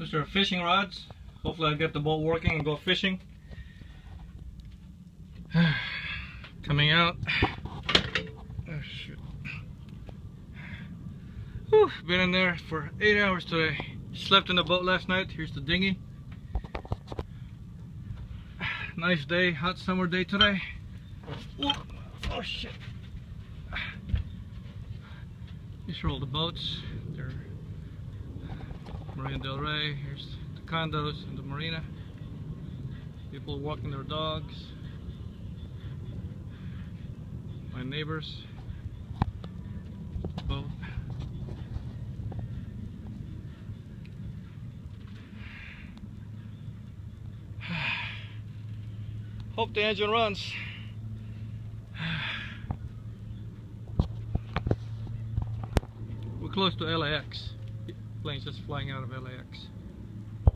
These are fishing rods. Hopefully I'll get the boat working and go fishing. Coming out. Oh shoot. Whew, been in there for 8 hours today. Slept in the boat last night. Here's the dinghy. Nice day, hot summer day today. Whoa. Oh shit. These are all the boats. They're Marina Del Rey. Here's the condos and the marina. People walking their dogs. My neighbors. Boat. Hope the engine runs. We're close to LAX. Plane's just flying out of LAX.